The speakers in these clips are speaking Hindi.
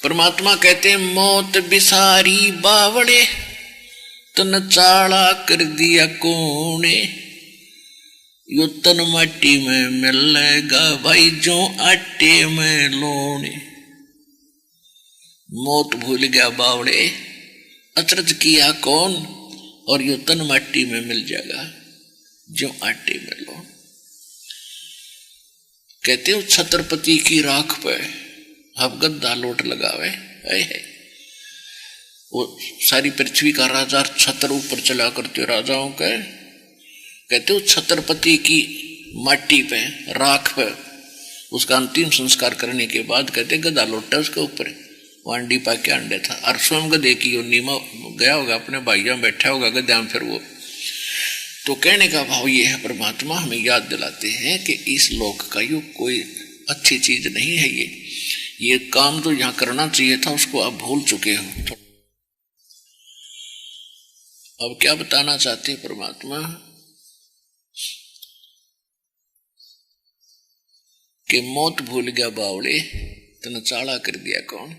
परमात्मा कहते हैं मौत बिसारी बावड़े तन चाला कर दिया कोने, यो तन माटी में मिलेगा भाई जो आटे में लोने। मौत भूल गया बावड़े, अचरज किया कौन, और यो तन माटी में मिल जाएगा जो आटे में लोन। कहते हो छत्रपति की राख पे अब गद्दा लोट लगावे है। वो सारी पृथ्वी का राजा छत्र ऊपर चला करते राजाओं के, कहते हो छत्रपति की माटी पे राख पे उसका अंतिम संस्कार करने के बाद कहते गदा लोटा उसके ऊपर वांडी पा के अंडे था। और स्वयं गदे की योनि में गया होगा, अपने भाइयों बैठा होगा गद्या में। फिर वो तो कहने का भाव ये है, परमात्मा हमें याद दिलाते हैं कि इस लोक का युग कोई अच्छी चीज नहीं है। ये काम तो यहाँ करना चाहिए था उसको आप भूल चुके हो। अब क्या बताना चाहते हैं परमात्मा कि मौत भूल गया बावड़े तन चाला कर दिया कौन।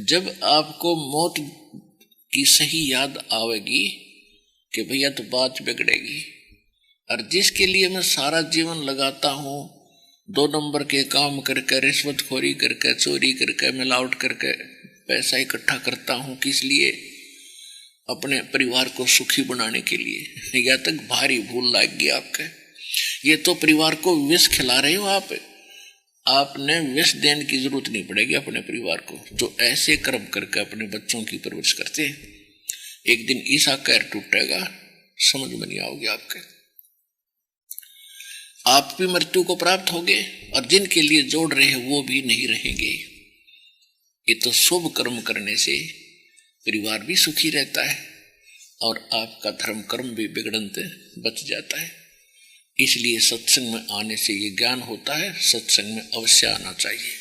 जब आपको मौत की सही याद आवेगी कि भैया तो बात बिगड़ेगी, और जिसके लिए मैं सारा जीवन लगाता हूं, 2 नंबर के काम करके, रिश्वतखोरी करके, चोरी करके, मिलावट करके पैसा इकट्ठा करता हूं, किस लिए? अपने परिवार को सुखी बनाने के लिए। या तक भारी भूल लग गई आपके। ये तो परिवार को विष खिला रहे हो आप। आपने विष देने की जरूरत नहीं पड़ेगी अपने परिवार को, जो ऐसे कर्म करके अपने बच्चों की परवरिश करते हैं। एक दिन ईसा कैर टूटेगा, समझ में नहीं आओगे आपके। आप भी मृत्यु को प्राप्त होगे और जिनके लिए जोड़ रहे हैं वो भी नहीं रहेंगे। ये तो शुभ कर्म करने से परिवार भी सुखी रहता है और आपका धर्म कर्म भी बिगड़न से बच जाता है। इसलिए सत्संग में आने से ये ज्ञान होता है, सत्संग में अवश्य आना चाहिए।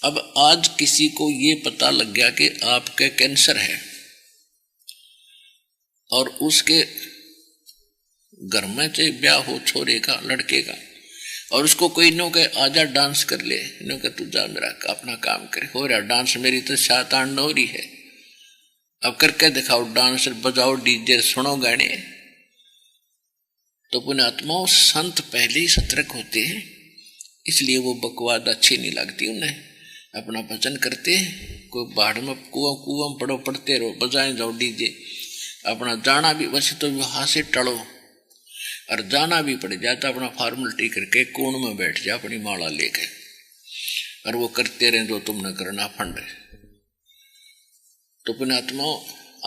अब आज किसी को ये पता लग गया कि आपके कैंसर है और उसके घर में से ब्याह हो छोरे का, लड़के का, और उसको कोई नो के आजा डांस कर ले, नो के तू जा मेरा अपना काम करे, हो रहा डांस, मेरी तो शातान हो रही है, अब करके दिखाओ डांस, बजाओ डीजे, सुनो गाने। तो पुण्यात्माओं संत पहले ही सतर्क होते हैं, इसलिए वो बकवाद अच्छी नहीं लगती उन्हें। अपना भजन करते हैं, कोई बाढ़ में कुआं पड़ो, पड़ते रहो, बजाएं जाओ डीजे। अपना जाना भी वैसे तो वहां से टलो, और जाना भी पड़ जाता अपना फॉर्मेलिटी करके कोण में बैठ जा अपनी माला लेके, और वो करते रहे जो तुमने करना फंड। तो पुण्यात्माओं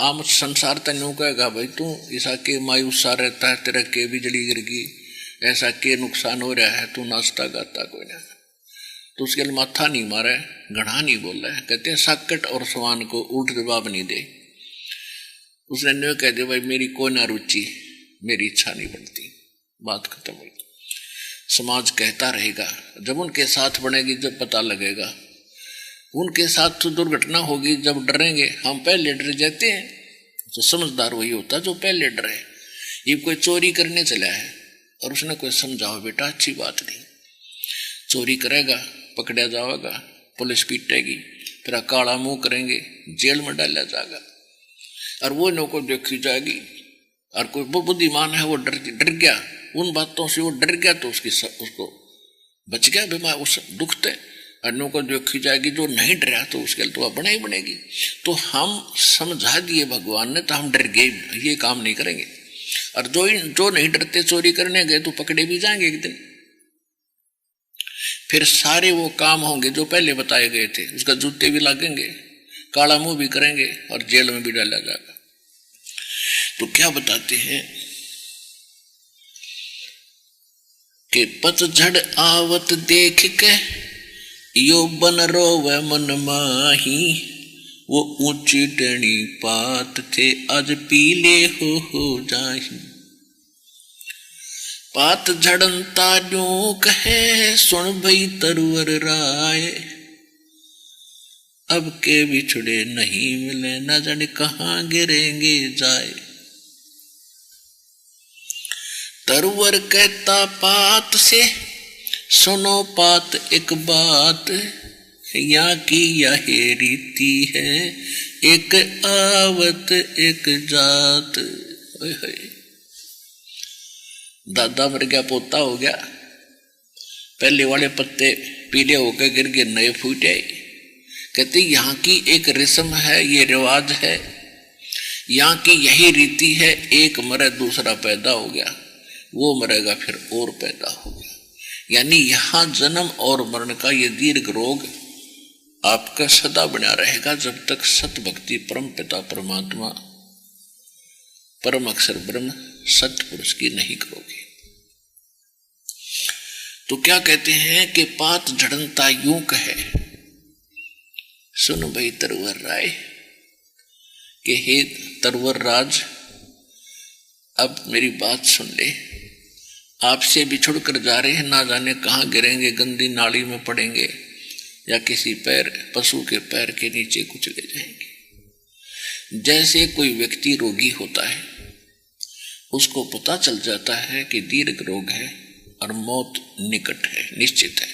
आम संसार तनु कहेगा भाई तू ऐसा के मायूस सा रहता है, तेरा के बिजली गिर गई, ऐसा के नुकसान हो रहा है, तू नाचता गाता कोई ना। तो उसके लिए माथा नहीं मारा है, घड़ा नहीं बोल रहा है। कहते हैं साकट और सवान को उल्ट जवाब नहीं दे। उसने न्यू कह दिया भाई मेरी कोई ना रुचि, मेरी इच्छा नहीं बनती, बात खत्म हुई। समाज कहता रहेगा, जब उनके साथ बनेगी जब पता लगेगा। उनके साथ तो दुर्घटना होगी जब डरेंगे, हम पहले डर जाते हैं। तो समझदार वही होता जो पहले डरे। ये कोई चोरी करने चला है और उसने कोई समझाओ बेटा अच्छी बात नहीं, चोरी करेगा पकड़ा जाएगा, पुलिस पीटेगी, फिर काला मुंह करेंगे, जेल में डाला जाएगा, और वो नौको देखी जाएगी। और कोई बुद्धिमान है वो डर गया उन बातों से, वो डर गया तो उसको बच गया बीमार उस दुख से। अन्यों को देखी जाएगी, जो नहीं डरा तो उसके लिए तो बना ही बनेगी। तो हम समझा दिए भगवान ने, तो हम डर गए, ये काम नहीं करेंगे। और जो नहीं डरते चोरी करने गए तो पकड़े भी जाएंगे एक दिन। फिर सारे वो काम होंगे जो पहले बताए गए थे, उसका जूते भी लगेंगे, काला मुंह भी करेंगे और जेल में भी डाला जाएगा। तो क्या बताते हैं कि पतझड़ आवत देख के यो बन रोवे मन माही, वो ऊंची टणी पात थे आज पीले हो जाही। पात झड़न तारियों कहे सुन भई तरवर राय, अब के बिछड़े नहीं मिले न जाने कहाँ गिरेंगे जाए। तरवर कहता पात से सुनो पात एक बात, यहाँ की यह रीति है, एक आवत एक जात। दादा मर गया, पोता हो गया, पहले वाले पत्ते पीले होकर गिर गए, नए फूटे। कहते यहाँ की एक रस्म है, ये रिवाज है, यहाँ की यही रीति है, एक मरे दूसरा पैदा हो गया, वो मरेगा फिर और पैदा हो गया। यानी यहाँ जन्म और मरण का ये दीर्घ रोग आपका सदा बना रहेगा, जब तक सत भक्ति परम पिता परमात्मा परम अक्षर ब्रह्म सत्य पुरुष की नहीं करोगे। तो क्या कहते हैं कि पात झड़नता यूं कहे, सुन भाई तरवर राय, कि हे तरवर राज, अब मेरी बात सुन ले। आपसे बिछुड़ कर जा रहे हैं, ना जाने कहाँ गिरेंगे, गंदी नाली में पड़ेंगे या किसी पैर पशु के पैर के नीचे कुचले जाएंगे। जैसे कोई व्यक्ति रोगी होता है, उसको पता चल जाता है कि दीर्घ रोग है और मौत निकट है, निश्चित है,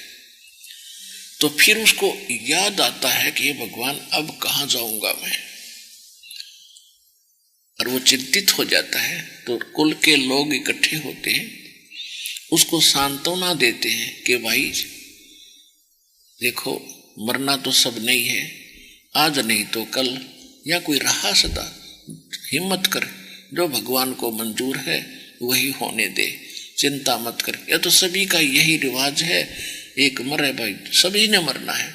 तो फिर उसको याद आता है कि हे भगवान अब कहाँ जाऊंगा मैं, और वो चिंतित हो जाता है। तो कुल के लोग इकट्ठे होते हैं, उसको सांत्वना देते हैं कि भाई देखो मरना तो सब नहीं है, आज नहीं तो कल, या कोई रहा सदा, हिम्मत कर, जो भगवान को मंजूर है वही होने दे, चिंता मत कर। या तो सभी का यही रिवाज है, एक मरे भाई, सभी ने मरना है।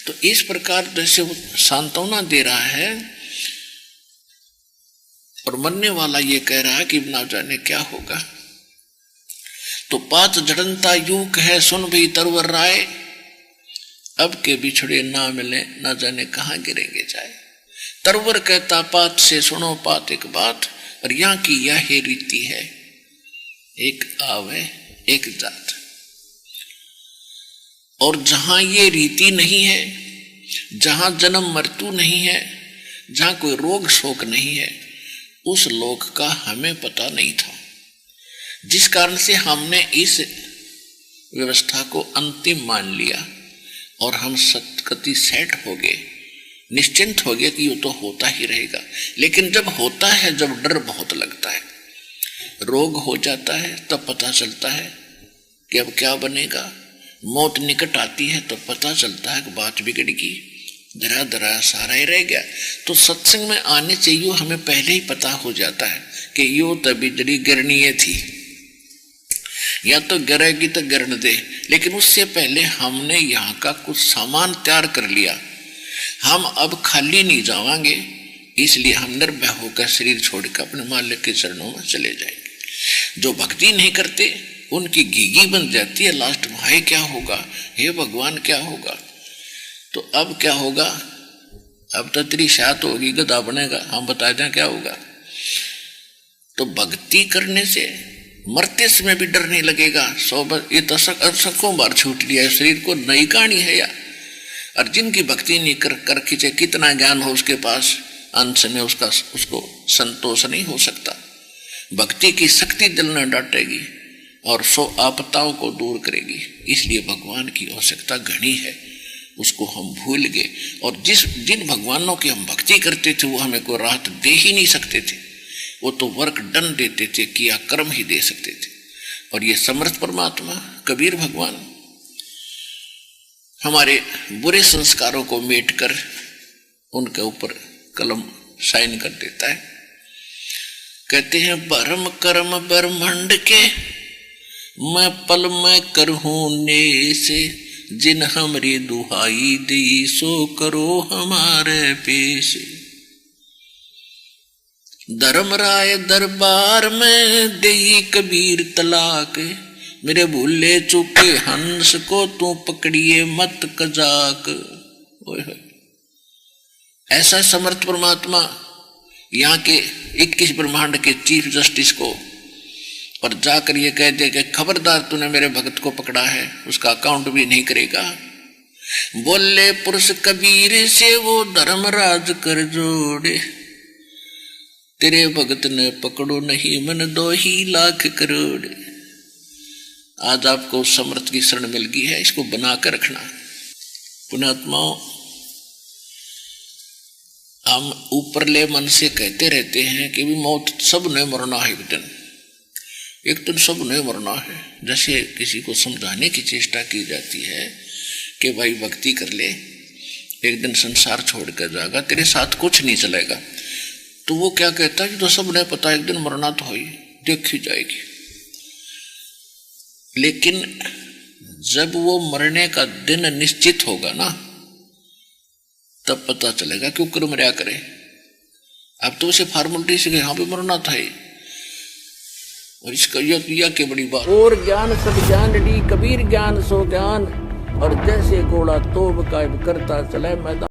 तो इस प्रकार जैसे वो सांत्वना दे रहा है और मरने वाला ये कह रहा है कि ना जाने क्या होगा। तो पात जड़नता यूं कहे, सुन भी तरवर राय, अब के बिछड़े ना मिले, ना जाने कहाँ गिरेंगे जाए। तरवर कहता पात से सुनो पात एक बात, और यहाँ की यह रीति है, एक आवे एक जात। और जहां ये रीति नहीं है, जहां जन्म मृत्यु नहीं है, जहां कोई रोग शोक नहीं है, उस लोक का हमें पता नहीं था, जिस कारण से हमने इस व्यवस्था को अंतिम मान लिया और हम सतगति सेट हो गए, निश्चिंत हो गए कि ये तो होता ही रहेगा। लेकिन जब होता है, जब डर बहुत लगता है, रोग हो जाता है, तब पता चलता है कि अब क्या बनेगा। मौत निकट आती है तो पता चलता है कि बात बिगड़ गई, धरा धरा सारा ही रह गया। तो सत्संग में आने से यूं हमें पहले ही पता हो जाता है कि यूं तभी जड़ी गिरनी थी, या तो गिरेगी तो गिरने दे। लेकिन उससे पहले हमने यहाँ का कुछ सामान तैयार कर लिया, हम अब खाली नहीं जावांगे, इसलिए हम निर्भय होकर शरीर छोड़कर अपने मालिक के चरणों में चले जाएंगे। जो भक्ति नहीं करते उनकी घीघी बन जाती है, लास्ट में हाय क्या होगा, हे भगवान क्या होगा। तो अब क्या होगा, अब तो तेरी शात होगी, गधा बनेगा, हम बता दें क्या होगा। तो भक्ति करने से मरते समय भी डर नहीं लगेगा। ये तो सकों बार छूट लिया है, शरीर को नई कहानी है या। और जिनकी भक्ति नहीं कर खींचे, कितना ज्ञान हो उसके पास, अंत में उसको संतोष नहीं हो सकता। भक्ति की शक्ति दिल में डांटेगी और 100 आपदाओं को दूर करेगी। इसलिए भगवान की आवश्यकता घनी है, उसको हम भूल गए। और जिन भगवानों की हम भक्ति करते थे वो हमें कोई राहत दे ही नहीं सकते थे, वो तो वर्क डन देते थे, किया कर्म ही दे सकते थे। और ये समर्थ परमात्मा कबीर भगवान हमारे बुरे संस्कारों को मेट कर उनके ऊपर कलम साइन कर देता है। कहते हैं परम कर्म ब्रह्मांड के मैं पल में करहूं ने से, जिन हमरी दुहाई दी सो करो हमारे पेश। धर्मराय दरबार में देई कबीर तलाक, मेरे भूले चुके हंस को तू पकड़िए मत कजाक। ऐसा समर्थ परमात्मा यहाँ के 21 ब्रह्मांड के चीफ जस्टिस को पर जाकर ये कह दे कि खबरदार तूने मेरे भक्त को पकड़ा है, उसका अकाउंट भी नहीं करेगा। बोले पुरुष कबीर से वो धर्मराज कर जोड़े, तेरे भगत ने पकड़ो नहीं मन 2 लाख करोड़। आज आपको समर्थ की शरण मिल गई है, इसको बना कर रखना। पुण्यात्माओं, हम ऊपरले मन से कहते रहते हैं कि भी मौत सब ने मरना है, एक दिन सब ने मरना है। जैसे किसी को समझाने की चेष्टा की जाती है कि भाई भक्ति कर ले, एक दिन संसार छोड़ कर जाएगा, तेरे साथ कुछ नहीं चलेगा। तो वो क्या कहता है, तो सब ने पता एक दिन मरना तो हो ही, देखी जाएगी। लेकिन जब वो मरने का दिन निश्चित होगा ना, तब पता चलेगा क्यों कर मरा करे। अब तो उसे फॉर्मेलिटी से यहाँ पे मरना था ही, और इसका यह के बड़ी बात। और ज्ञान सब ज्ञान ली कबीर, ज्ञान सो ज्ञान, और जैसे घोड़ा तोब कायब करता चले मैदान।